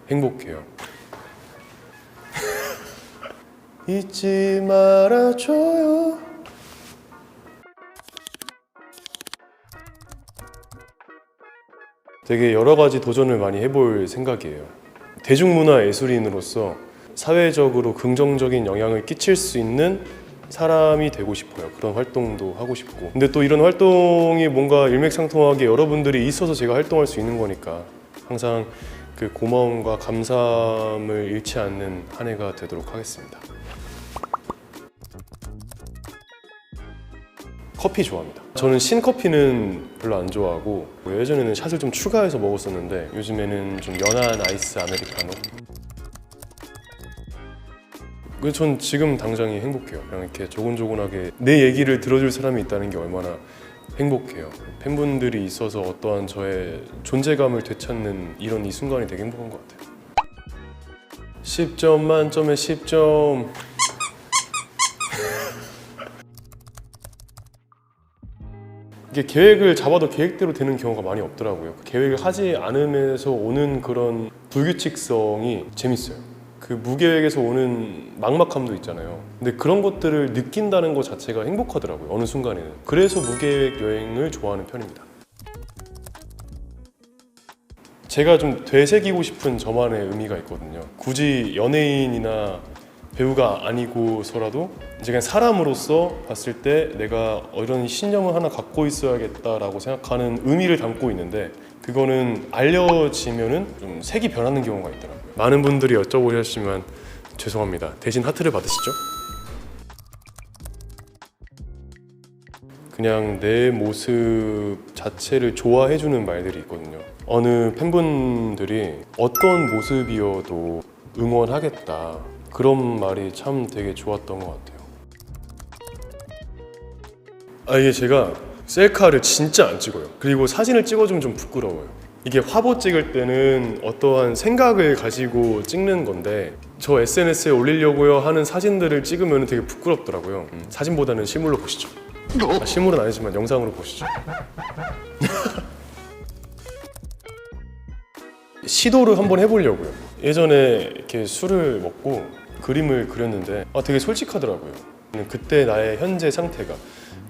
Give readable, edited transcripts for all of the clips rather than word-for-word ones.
행복해요. 잊지 말아줘요. 되게 여러 가지 도전을 많이 해볼 생각이에요. 대중문화 예술인으로서 사회적으로 긍정적인 영향을 끼칠 수 있는 사람이 되고 싶어요. 그런 활동도 하고 싶고. 근데 또 이런 활동이 뭔가 일맥상통하게 여러분들이 있어서 제가 활동할 수 있는 거니까 항상 그 고마움과 감사함을 잃지 않는 한 해가 되도록 하겠습니다. 커피 좋아합니다. 저는 신커피는 별로 안 좋아하고 예전에는 샷을 좀 추가해서 먹었었는데 요즘에는 좀 연한 아이스 아메리카노. 전 지금 당장이 행복해요. 그냥 이렇게 조곤조곤하게 내 얘기를 들어줄 사람이 있다는 게 얼마나 행복해요. 팬분들이 있어서 어떠한 저의 존재감을 되찾는 이런 이 순간이 되게 행복한 것 같아요. 10점 만점에 10점. 이게 계획을 잡아도 계획대로 되는 경우가 많이 없더라고요. 계획을 하지 않으면서 오는 그런 불규칙성이 재밌어요. 그 무계획에서 오는 막막함도 있잖아요. 근데 그런 것들을 느낀다는 것 자체가 행복하더라고요. 어느 순간에는. 그래서 무계획 여행을 좋아하는 편입니다. 제가 좀 되새기고 싶은 저만의 의미가 있거든요. 굳이 연예인이나 배우가 아니고서라도 이제 그냥 사람으로서 봤을 때 내가 이런 신념을 하나 갖고 있어야겠다라고 생각하는 의미를 담고 있는데 그거는 알려지면은 좀 색이 변하는 경우가 있더라고요. 많은 분들이 여쭤보셨지만 죄송합니다. 대신 하트를 받으시죠? 그냥 내 모습 자체를 좋아해주는 말들이 있거든요. 어느 팬분들이 어떤 모습이어도 응원하겠다. 그런 말이 참 되게 좋았던 것 같아요. 이게 제가 셀카를 진짜 안 찍어요. 그리고 사진을 찍어주면 좀 부끄러워요. 이게 화보 찍을 때는 어떠한 생각을 가지고 찍는 건데 저 SNS에 올리려고요 하는 사진들을 찍으면 되게 부끄럽더라고요. 사진보다는 실물로 보시죠. 실물은 아니지만 영상으로 보시죠. 시도를 한번 해보려고요. 예전에 이렇게 술을 먹고 그림을 그렸는데 되게 솔직하더라고요. 그때 나의 현재 상태가.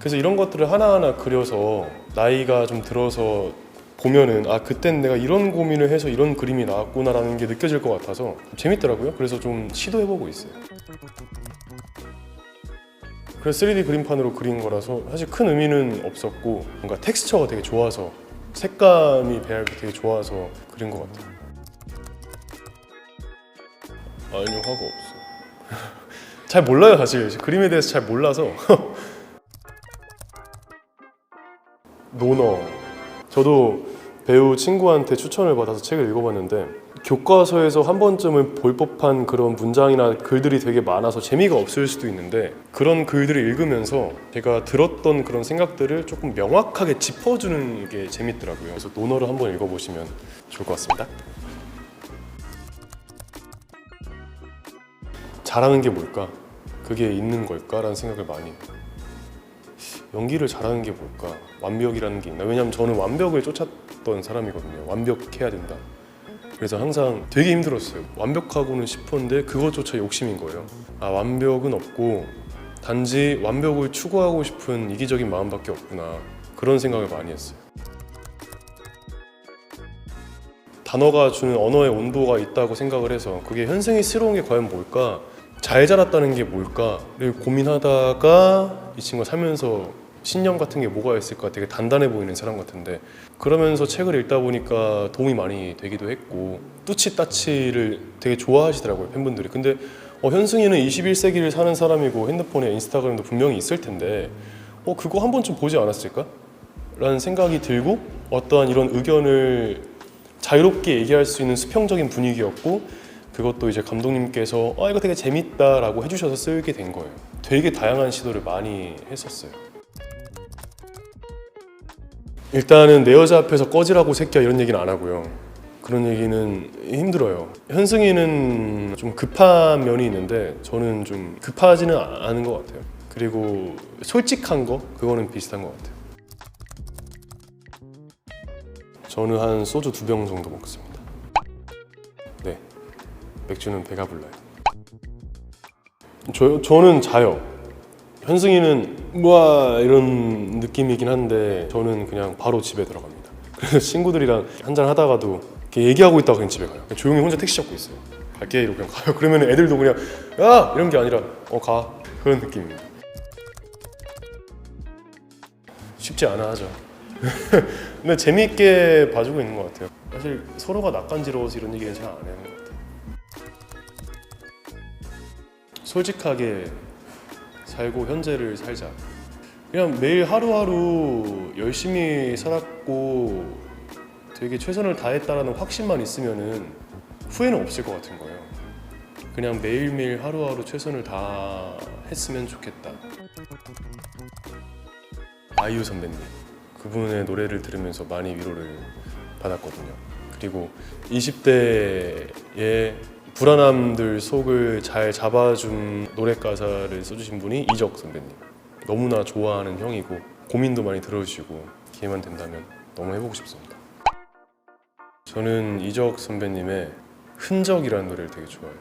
그래서 이런 것들을 하나하나 그려서 나이가 좀 들어서 보면은 그땐 내가 이런 고민을 해서 이런 그림이 나왔구나라는 게 느껴질 것 같아서 재밌더라고요. 그래서 좀 시도해보고 있어요. 그래서 3D 그림판으로 그린 거라서 사실 큰 의미는 없었고 뭔가 텍스처가 되게 좋아서 색감이 배합이 되게 좋아서 그린 것 같아요. 아니요, 화가 없어요. 잘 몰라요, 사실. 그림에 대해서 잘 몰라서. 논어. 저도 배우 친구한테 추천을 받아서 책을 읽어봤는데 교과서에서 한 번쯤은 볼 법한 그런 문장이나 글들이 되게 많아서 재미가 없을 수도 있는데 그런 글들을 읽으면서 제가 들었던 그런 생각들을 조금 명확하게 짚어주는 게 재밌더라고요. 그래서 논어를 한번 읽어보시면 좋을 것 같습니다. 잘하는 게 뭘까? 그게 있는 걸까? 라는 생각을 많이 해요. 연기를 잘하는 게 뭘까? 완벽이라는 게 있나? 왜냐면 저는 완벽을 쫓았던 사람이거든요. 완벽해야 된다. 그래서 항상 되게 힘들었어요. 완벽하고는 싶었는데 그것조차 욕심인 거예요. 완벽은 없고 단지 완벽을 추구하고 싶은 이기적인 마음밖에 없구나. 그런 생각을 많이 했어요. 단어가 주는 언어의 온도가 있다고 생각을 해서 그게 현생이스러운 게 과연 뭘까? 잘 자랐다는 게 뭘까를 고민하다가 이 친구가 살면서 신념 같은 게 뭐가 있을까 되게 단단해 보이는 사람 같은데 그러면서 책을 읽다 보니까 도움이 많이 되기도 했고 뚜치따치를 되게 좋아하시더라고요, 팬분들이. 근데 현승이는 21세기를 사는 사람이고 핸드폰에 인스타그램도 분명히 있을 텐데 그거 한 번쯤 보지 않았을까? 라는 생각이 들고 어떠한 이런 의견을 자유롭게 얘기할 수 있는 수평적인 분위기였고 그것도 이제 감독님께서 이거 되게 재밌다 라고 해주셔서 쓰게 된 거예요. 되게 다양한 시도를 많이 했었어요. 일단은 내 여자 앞에서 꺼지라고 새끼야 이런 얘기는 안 하고요. 그런 얘기는 힘들어요. 현승이는 좀 급한 면이 있는데 저는 좀 급하지는 않은 것 같아요. 그리고 솔직한 거 그거는 비슷한 것 같아요. 저는 한 소주 2병 정도 먹습니다. 네, 맥주는 배가 불러요. 저는 자요. 현승이는 뭐 이런 느낌이긴 한데 저는 그냥 바로 집에 들어갑니다. 그래서 친구들이랑 한잔 하다가도 이렇게 얘기하고 있다가 그냥 집에 가요. 그냥 조용히 혼자 택시 잡고 있어요. 갈게 이러고 그냥 가요. 그러면 애들도 그냥 야! 이런 게 아니라 가. 그런 느낌입니다. 쉽지 않아 하죠. 근데 재미있게 봐주고 있는 것 같아요. 사실 서로가 낯간지러워서 이런 얘기는 잘 안 하는 것 같아요. 솔직하게 살고 현재를 살자. 그냥 매일 하루하루 열심히 살았고 되게 최선을 다했다라는 확신만 있으면은 후회는 없을 것 같은 거예요. 그냥 매일매일 하루하루 최선을 다했으면 좋겠다. 아이유 선배님, 그분의 노래를 들으면서 많이 위로를 받았거든요. 그리고 20대의 불안함들 속을 잘 잡아준 노래 가사를 써주신 분이 이적 선배님. 너무나 좋아하는 형이고 고민도 많이 들어주시고 기회만 된다면 너무 해보고 싶습니다. 저는 이적 선배님의 흔적이라는 노래를 되게 좋아해요.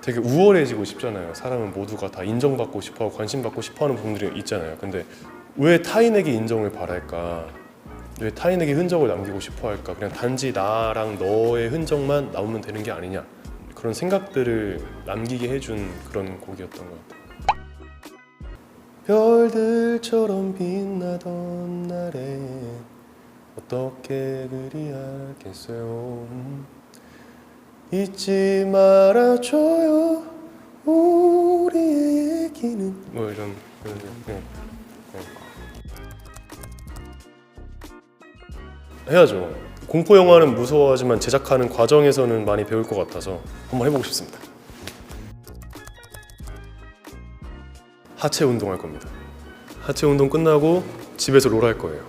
되게 우월해지고 싶잖아요. 사람은 모두가 다 인정받고 싶어하고 관심받고 싶어하는 부분들이 있잖아요. 근데 왜 타인에게 인정을 바랄까? 왜 타인에게 흔적을 남기고 싶어 할까? 그냥 단지 나랑 너의 흔적만 남으면 되는 게 아니냐? 그런 생각들을 남기게 해준 그런 곡이었던 것 같아요. 별들처럼 빛나던 날에 어떻게 그리 알겠어요. 잊지 말아줘요 우리의 얘기는 뭐 이런 네. 해야죠. 공포 영화는 무서워하지만 제작하는 과정에서는 많이 배울 것 같아서 한번 해보고 싶습니다. 하체 운동할 겁니다. 하체 운동 끝나고 집에서 롤 할 거예요.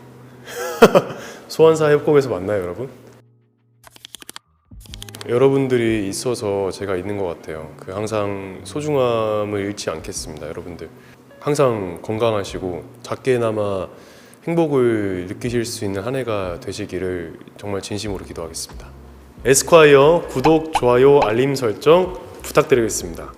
소환사 협곡에서 만나요, 여러분. 여러분들이 있어서 제가 있는 것 같아요. 항상 소중함을 잃지 않겠습니다, 여러분들. 항상 건강하시고 작게나마 행복을 느끼실 수 있는 한 해가 되시기를 정말 진심으로 기도하겠습니다. 에스콰이어 구독, 좋아요, 알림 설정 부탁드리겠습니다.